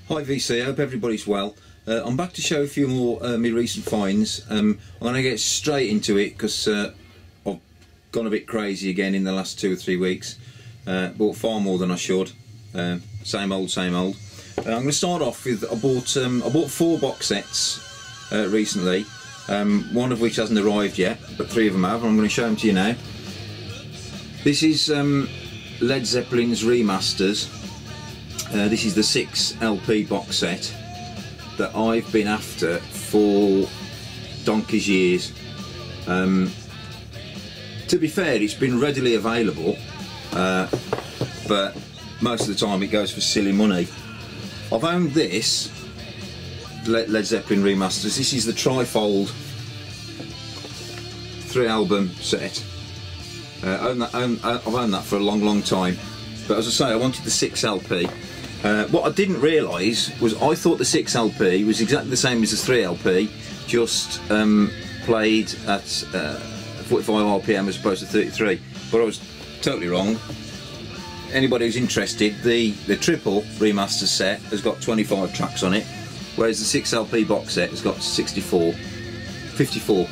Hi VC, I hope everybody's well. I'm back to show a few more my recent finds. I'm going to get straight into it because I've gone a bit crazy again in the last 2 or 3 weeks. Bought far more than I should. Same old, same old. I'm going to start off with I bought 4 box sets recently. One of which hasn't arrived yet, but 3 of them have. I'm going to show them to you now. This is Led Zeppelin's remasters. This is the 6 LP box set that I've been after for donkey's years. To be fair, it's been readily available, but most of the time it goes for silly money. I've owned this Led Zeppelin remasters. This is the trifold 3-album set. I've owned that for a long time, but as I say, I wanted the 6 LP. What I didn't realise was I thought the 6 LP was exactly the same as the 3 LP, just played at 45 RPM as opposed to 33, but I was totally wrong. Anybody who's interested, the triple remaster set has got 25 tracks on it, whereas the 6 LP box set has got 54,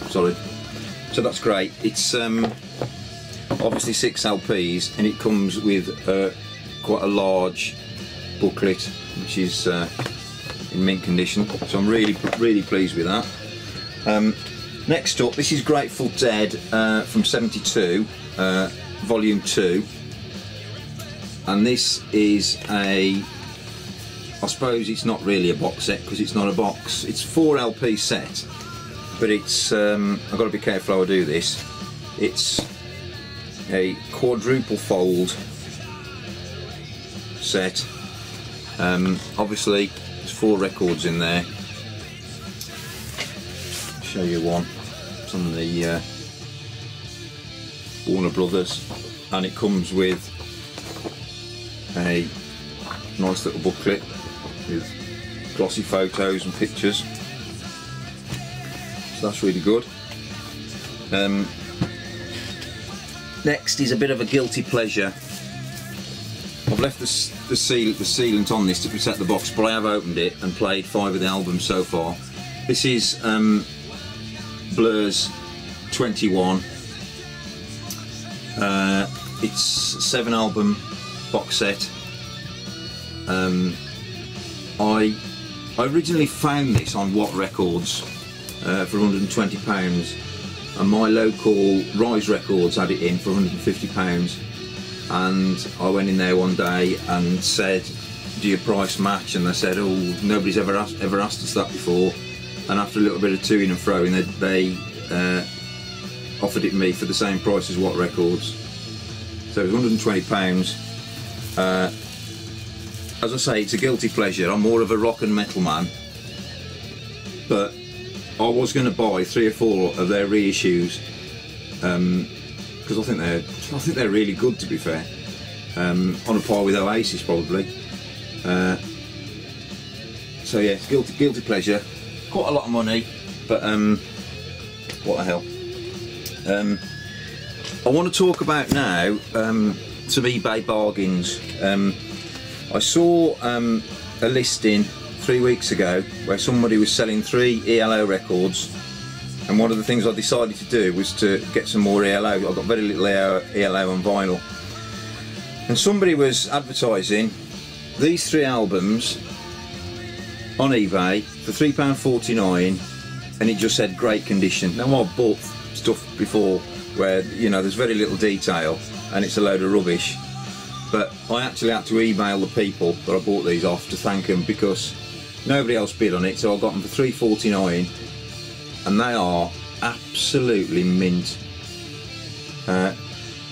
sorry. So that's great. It's obviously 6 LPs, and it comes with quite a large booklet, which is in mint condition, so I'm really pleased with that. Next up, this is Grateful Dead from '72, volume 2, and this is I suppose it's not really a box set because it's not a box. It's a 4 LP set, but it's I've got to be careful how I do this. It's a quadruple fold set. Obviously there's 4 records in there. I'll show you one. It's on the Warner Brothers, and it comes with a nice little booklet with glossy photos and pictures, so that's really good. Next is a bit of a guilty pleasure. I've left the sealant on this to protect the box, but I have opened it and played 5 of the albums so far. This is Blur's 21. It's a 7 album box set. I originally found this on What Records for £120, and my local Rise Records had it in for £150. And I went in there one day and said, do your price match? And they said, oh, nobody's ever asked us that before. And after a little bit of to-ing and fro-ing, they offered it me for the same price as What Records. So it was £120. As I say, it's a guilty pleasure. I'm more of a rock and metal man, but I was going to buy 3 or 4 of their reissues, because I think they're really good, to be fair. On a par with Oasis probably. So yeah, it's guilty pleasure. Quite a lot of money, but what the hell. I want to talk about now some eBay bargains. I saw a listing 3 weeks ago where somebody was selling 3 E.L.O records. And one of the things I decided to do was to get some more E.L.O. I've got very little E.L.O. on vinyl. And somebody was advertising these 3 albums on eBay for £3.49, and it just said great condition. Now, I've bought stuff before where, you know, there's very little detail and it's a load of rubbish. But I actually had to email the people that I bought these off to thank them, because nobody else bid on it, so I got them for £3.49. And they are absolutely mint.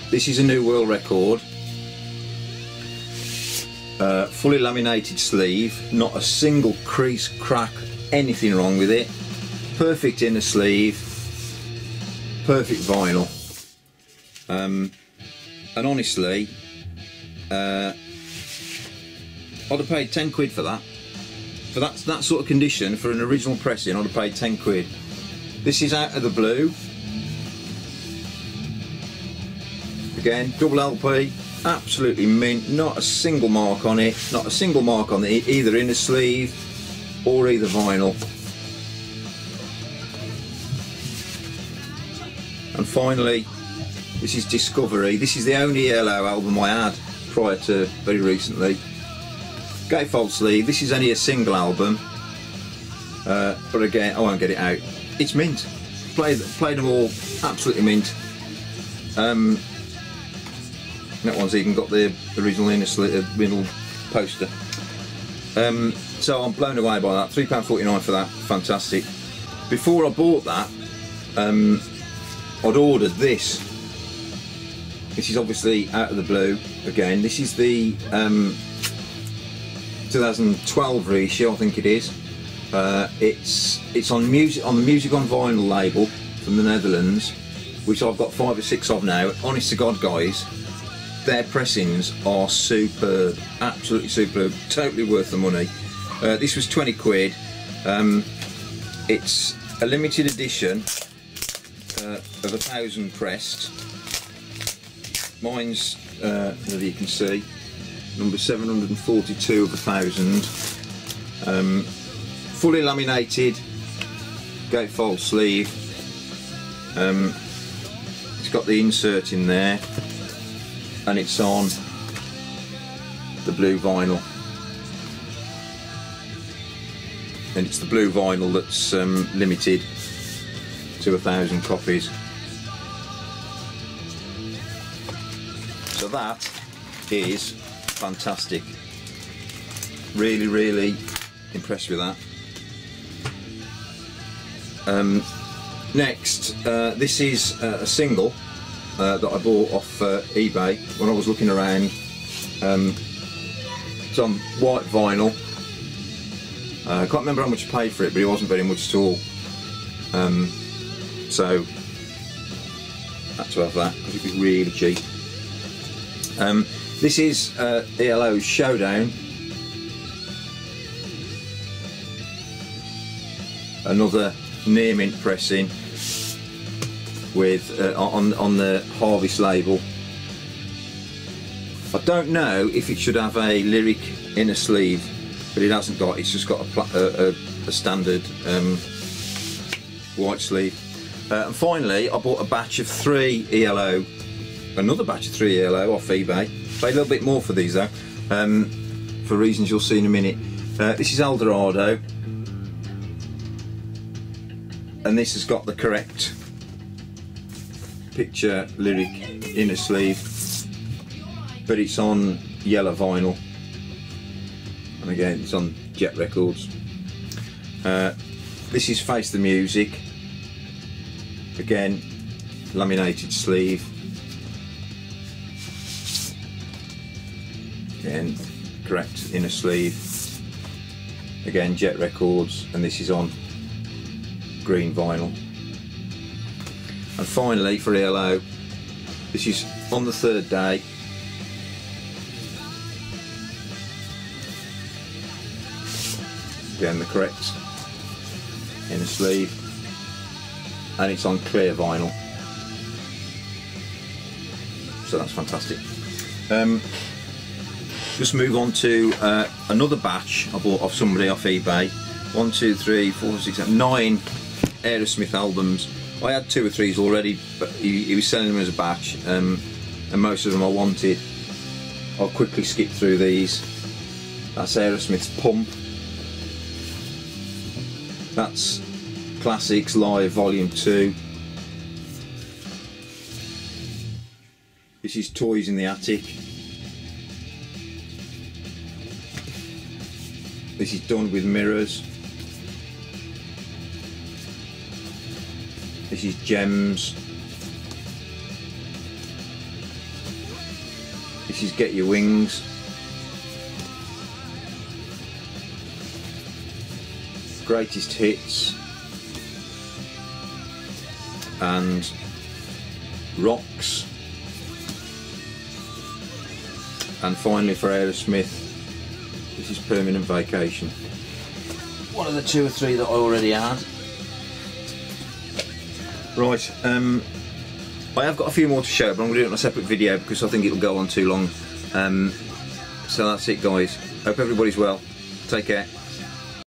This is a New World record. Fully laminated sleeve, not a single crease, crack, anything wrong with it. Perfect inner sleeve, perfect vinyl. And honestly, I'd have paid 10 quid for that. For that sort of condition, for an original pressing, I'd have paid 10 quid. This is Out of the Blue. Again, double LP, absolutely mint, not a single mark on it, not a single mark on either inner sleeve or either vinyl. And finally, this is Discovery. This is the only E.L.O album I had prior to very recently. Gatefold sleeve. This is only a single album, but again, I won't get it out. It's mint. Played them all, absolutely mint. That one's even got the original inner vinyl poster. So I'm blown away by that. £3.49 for that, fantastic. Before I bought that, I'd ordered this. This is obviously out of the blue again. This is the 2012 reissue, I think it is. It's on the Music on Vinyl label from the Netherlands, which I've got 5 or 6 of now. Honest to God, guys, their pressings are superb, absolutely superb, totally worth the money. This was 20 quid. It's a limited edition of 1,000 pressed. Mine's, as you can see, number 742 of 1,000. Fully laminated, gatefold sleeve. It's got the insert in there, and it's on the blue vinyl. And it's the blue vinyl that's limited to 1,000 copies. So that is fantastic. Really, really impressed with that. Next, this is a single that I bought off eBay when I was looking around. It's on white vinyl. I can't remember how much I paid for it, but it wasn't very much at all. So had to have that because it was really cheap. This is E.L.O.'s Showdown. Another near mint pressing with on the Harvest label. I don't know if it should have a lyric inner sleeve, but it hasn't got. It's just got a standard white sleeve. And finally, I bought a batch of 3 E.L.O. Another batch of 3 E.L.O. off eBay. Paid a little bit more for these though, for reasons you'll see in a minute. This is Eldorado, and this has got the correct picture lyric inner sleeve, but it's on yellow vinyl, and again it's on Jet Records. This is Face the Music, again laminated sleeve, again correct inner sleeve, again Jet Records, and this is on green vinyl. And finally for E.L.O, this is On the Third Day. Again the correct inner sleeve, and it's on clear vinyl, so that's fantastic. Just move on to another batch I bought off somebody off eBay. 1, 2, 3, 4, 6, 7, 9 Aerosmith albums. I had 2 or 3s already, but he was selling them as a batch, and most of them I wanted. I'll quickly skip through these. That's Aerosmith's Pump. That's Classics Live Volume 2. This is Toys in the Attic. This is Done with Mirrors. This is Gems. This is Get Your Wings. Greatest Hits. And Rocks. And finally for Aerosmith, this is Permanent Vacation. One of the 2 or 3 that I already had. Right, I have got a few more to show, but I'm going to do it on a separate video because I think it'll go on too long. So that's it, guys. Hope everybody's well. Take care.